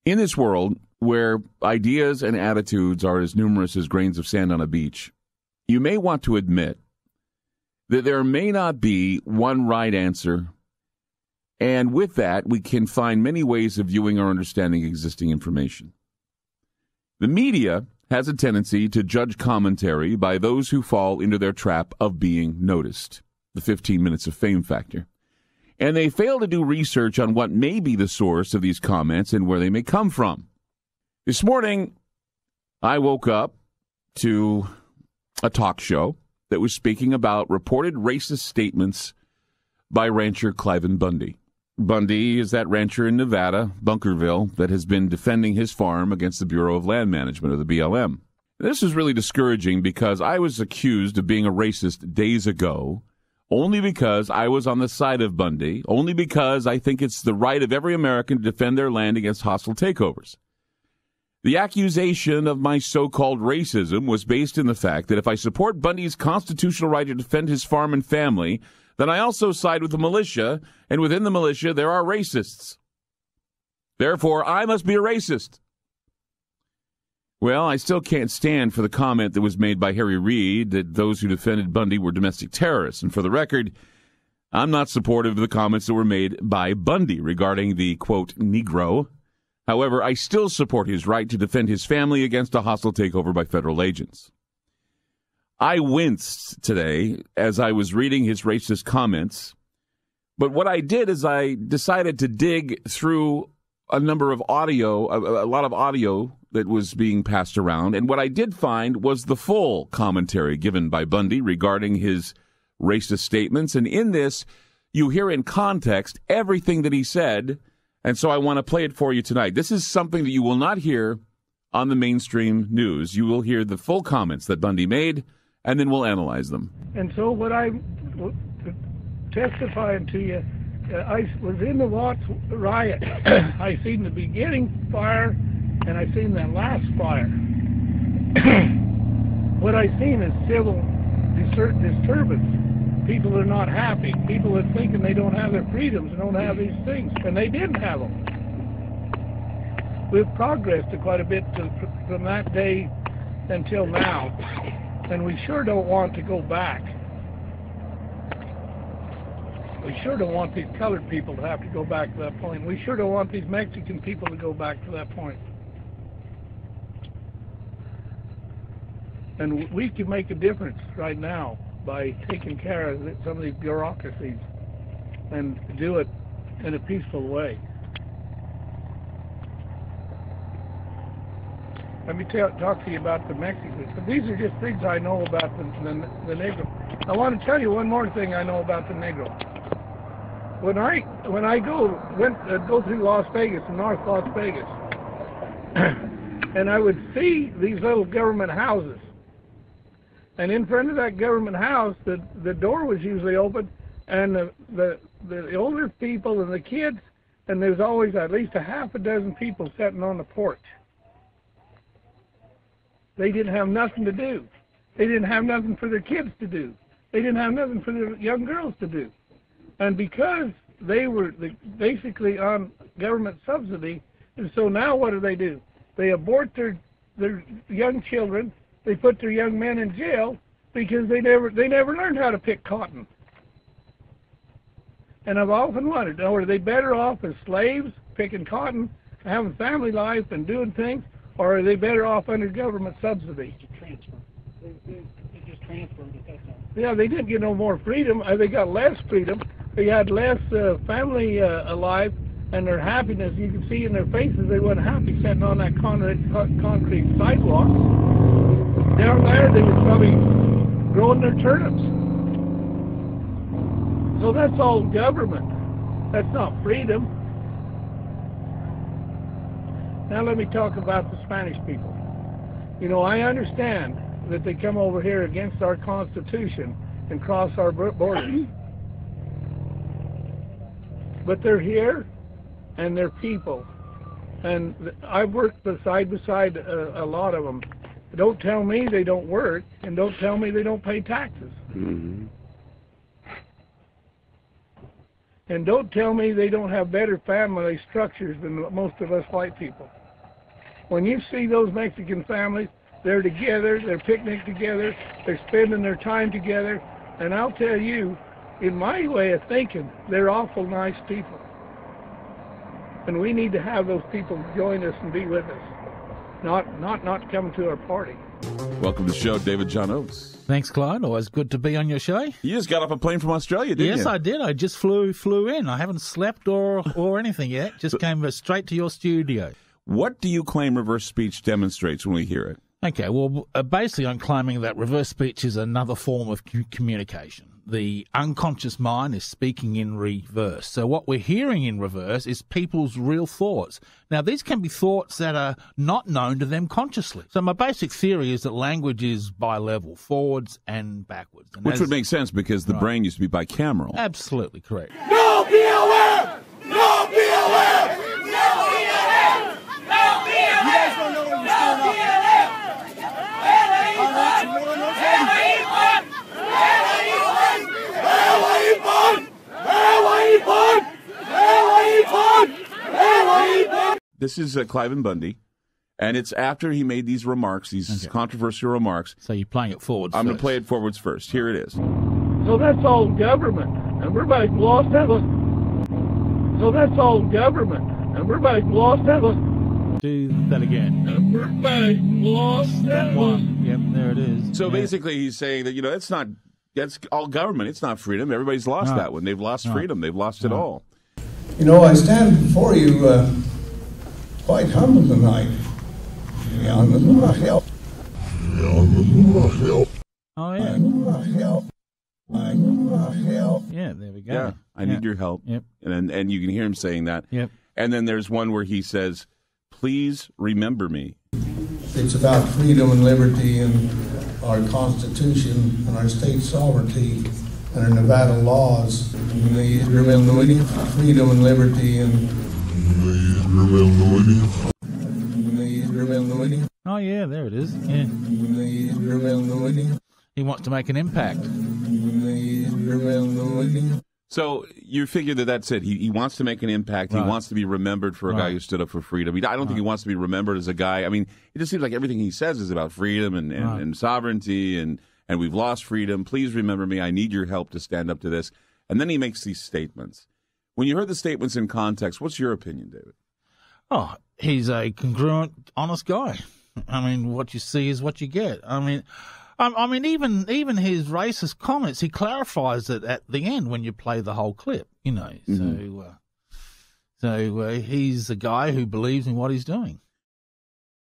In this world where ideas and attitudes are as numerous as grains of sand on a beach, you may want to admit that there may not be one right answer, and with that, we can find many ways of viewing or understanding existing information. The media has a tendency to judge commentary by those who fall into their trap of being noticed, the 15 minutes of fame factor. And they fail to do research on what may be the source of these comments and where they may come from. This morning, I woke up to a talk show that was speaking about reported racist statements by rancher Cliven Bundy. Bundy is that rancher in Nevada, Bunkerville, that has been defending his farm against the Bureau of Land Management, or the BLM. This is really discouraging because I was accused of being a racist days ago, only because I was on the side of Bundy, only because I think it's the right of every American to defend their land against hostile takeovers. The accusation of my so-called racism was based in the fact that if I support Bundy's constitutional right to defend his farm and family, then I also side with the militia, and within the militia there are racists. Therefore, I must be a racist. Well, I still can't stand for the comment that was made by Harry Reid that those who defended Bundy were domestic terrorists. And for the record, I'm not supportive of the comments that were made by Bundy regarding the, quote, Negro. However, I still support his right to defend his family against a hostile takeover by federal agents. I winced today as I was reading his racist comments, but what I did is I decided to dig through a lot of audio that was being passed around, and what I did find was the full commentary given by Bundy regarding his racist statements, and in this, you hear in context everything that he said, and so I want to play it for you tonight. This is something that you will not hear on the mainstream news. You will hear the full comments that Bundy made, and then we'll analyze them. And so what I'm testifying to you, I was in the Watts riot. I seen the beginning fire, and I seen that last fire. What I seen is civil disturbance. People are not happy. People are thinking they don't have their freedoms and don't have these things, and they didn't have them. We've progressed quite a bit from that day until now, and we sure don't want to go back. We sure don't want these colored people to have to go back to that point. We sure don't want these Mexican people to go back to that point. And we can make a difference right now by taking care of some of these bureaucracies and do it in a peaceful way. Let me talk to you about the Mexicans. But these are just things I know about the Negro. I want to tell you one more thing I know about the Negro. When I go through Las Vegas, North Las Vegas, and I would see these little government houses, and in front of that government house, the door was usually open, and the older people and the kids, and there's always at least a half a dozen people sitting on the porch. They didn't have nothing to do. They didn't have nothing for their kids to do. They didn't have nothing for their young girls to do. And because they were basically on government subsidy, and so now what do? They abort their young children. They put their young men in jail because they never learned how to pick cotton. And I've often wondered, are they better off as slaves picking cotton, having family life and doing things, or are they better off under government subsidy? Transfer. They just transferred it, that's all. Yeah, they didn't get no more freedom. They got less freedom. They had less family alive, and their happiness, you can see in their faces, they weren't happy sitting on that concrete sidewalk. Down there, they were probably growing their turnips. So that's all government. That's not freedom. Now let me talk about the Spanish people. You know, I understand that they come over here against our Constitution and cross our borders. But they're here, and they're people. And I've worked side by side a lot of them. Don't tell me they don't work, and don't tell me they don't pay taxes. Mm-hmm. And don't tell me they don't have better family structures than most of us white people. When you see those Mexican families, they're together, they're picnic together, they're spending their time together, and I'll tell you, in my way of thinking, they're awful nice people. And we need to have those people join us and be with us, not come to our party. Welcome to the show, David John Oates. Thanks, Clyde. Always good to be on your show. You just got off a plane from Australia, didn't you? Yes, I did. I just flew in. I haven't slept or anything yet. Just came straight to your studio. What do you claim reverse speech demonstrates when we hear it? Okay, well, basically I'm claiming that reverse speech is another form of communication. The unconscious mind is speaking in reverse. So what we're hearing in reverse is people's real thoughts. Now, these can be thoughts that are not known to them consciously. So my basic theory is that language is bi-level, forwards and backwards. And which would make sense because the brain used to be bicameral. Absolutely correct. No, be aware! No, be aware! No, be aware! No, be aware! You guys don't know what you're doing up. This is Cliven Bundy, and it's after he made these remarks, these controversial remarks. So you're playing it forwards I'm first. going to play it forwards first. Here it is. So that's all government, and everybody's lost that one. So that's all government, and everybody's lost that one. Do that again. Everybody's lost that one. Yep, there it is. So Yeah. basically he's saying that, that's all government. It's not freedom. Everybody's lost that one. They've lost freedom. They've lost it all. You know, I stand before you quite humble tonight. Oh, yeah. Yeah, there we go. Yeah, I need your help. Yep. And you can hear him saying that. Yep. And then there's one where he says, please remember me. It's about freedom and liberty and our Constitution and our state sovereignty and our Nevada laws. Freedom and liberty and Oh, yeah, there it is. Yeah. He wants to make an impact. So you figure that that's it. He wants to make an impact. Right. He wants to be remembered for a guy who stood up for freedom. I don't think he wants to be remembered as a guy. I mean, it just seems like everything he says is about freedom and sovereignty and we've lost freedom. Please remember me. I need your help to stand up to this. And then he makes these statements. When you heard the statements in context, what's your opinion, David? Oh, he's a congruent, honest guy. I mean, what you see is what you get. I mean, even his racist comments, he clarifies it at the end when you play the whole clip. You know, so he's a guy who believes in what he's doing.